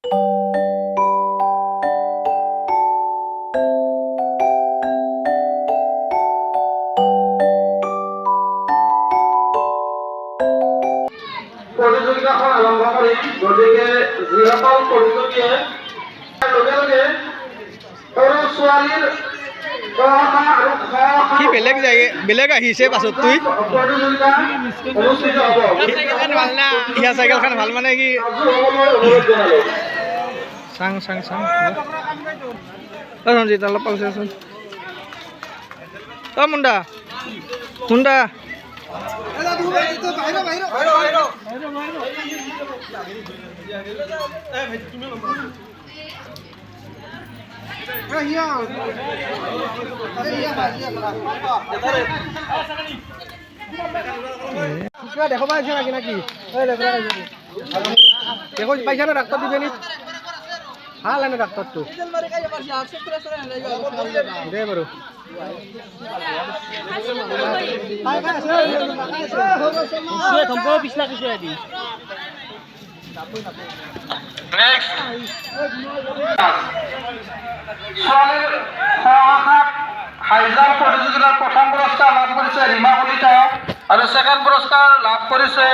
প্ৰতিযোগিতাখন আৰম্ভ কৰিম। গতিকে যিসকল প্ৰতিযোগীয়ে লগে লগে সৰু ছোৱালীৰ কি বেলেগ আহিছে পাছত তুই প্ৰতিযোগিতা অনুষ্ঠিত হ'ব। ইয়া চাইকেলখন ভাল মানে কি অনুৰোধ জনালো। চাং সঞ্জিত অলপ পাউচোন মুণ্ডা দেখো পাইছে নাকি নাকি দেখো পাইছা না ডাক্তার দিবে নি ভাল এনে ডাক্তারটো দে বাৰু হাইজাম্প প্ৰতিযোগিতাৰ প্ৰথম পুৰস্কাৰ লাভ কৰিছে ৰীমা কলিতা আৰু ছেকেণ্ড পুৰস্কাৰ লাভ কৰিছে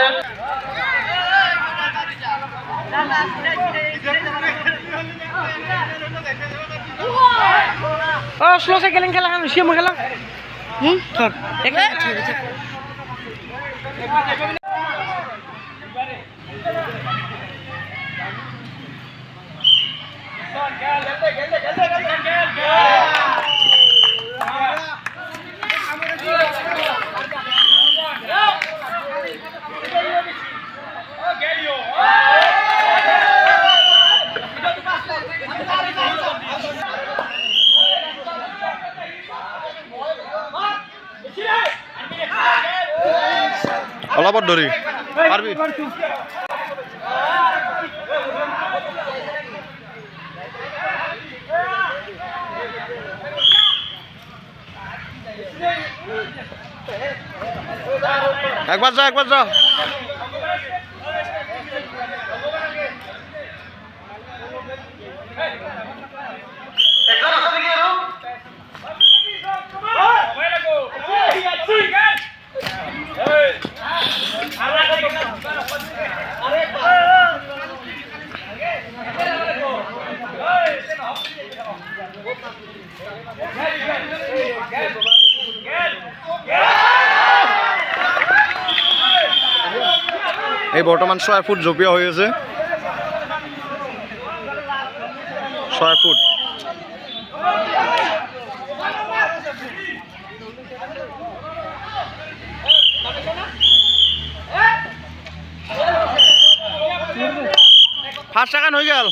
স্লো সাইকেলিং খেলা খান সিয়ে খেলা ধৰ অলপত ধৰি পারবি একবার যা এই বর্তমান 6 ফুট জপিয়া হয়ে আছে 6 ফুট ফার্স্ট সেকেন্ড হয়ে গেল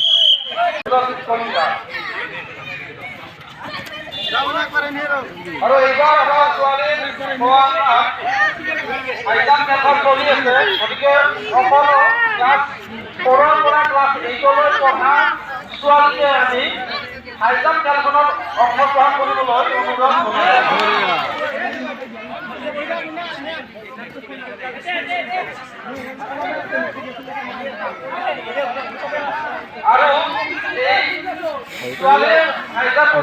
আৰু এইবাৰ আমাৰ ছোৱালীৰ হাইজাম্প খেলখন চলি আছে। গতিকে সকলো ক্লাছ 4ৰ পৰা ক্লাছ 8লৈ পঢ়া ছোৱালীয়ে আমি হাইজাম্প খেলখনত অংশগ্ৰহণ কৰিবলৈ অনুৰোধ জনাইছোঁ। আৰু এই ছোৱালীৰ হাইজাম্প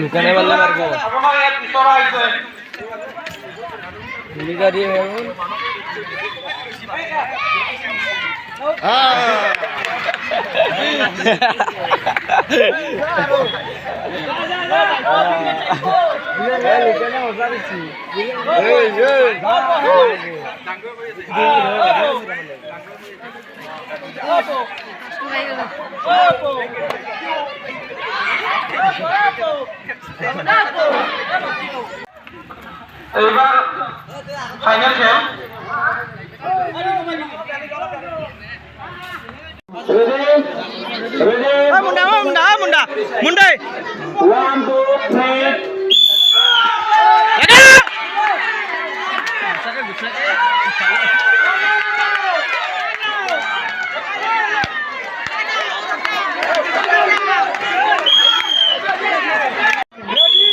লুকানে পাৰলে পাৰবো আপোনাৰ ইয়াত বিচৰা হৈছে লিগা দিয়ে লুকানে মজা দিচ্ছি এইবাৰ ফাইনেল খেল মুন্ডা 1 2 3 Ready?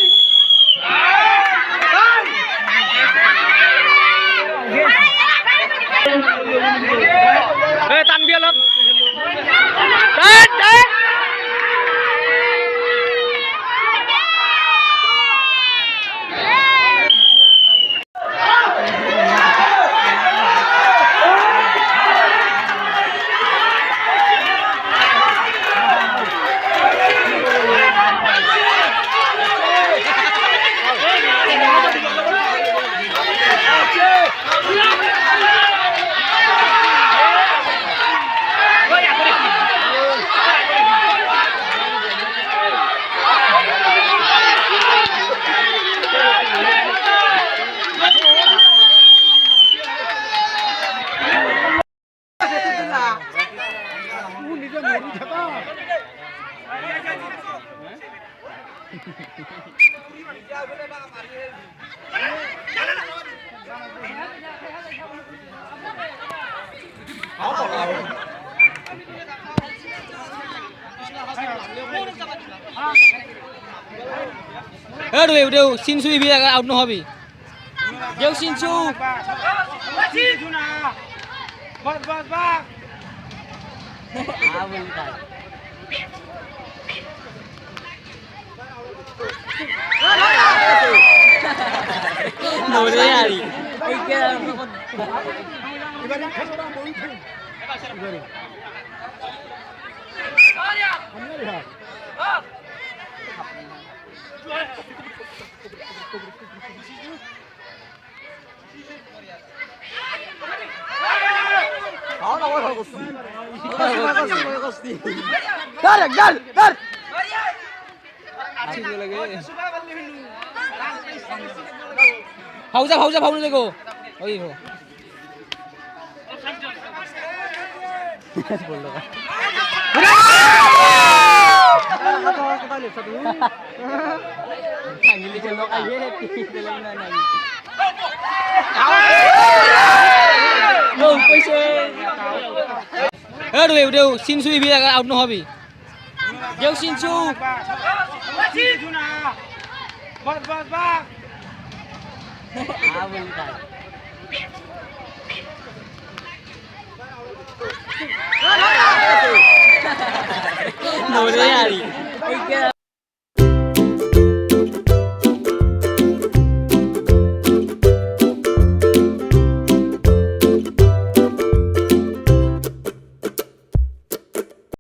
দেউ চিনচু ইবি আউট নহবি দেউ চিনচু ভাউজা ভাউজা ভাউজা দেখো ওই হো দেউ চিনচু ইবি আউট নহবি দেউ চিনচু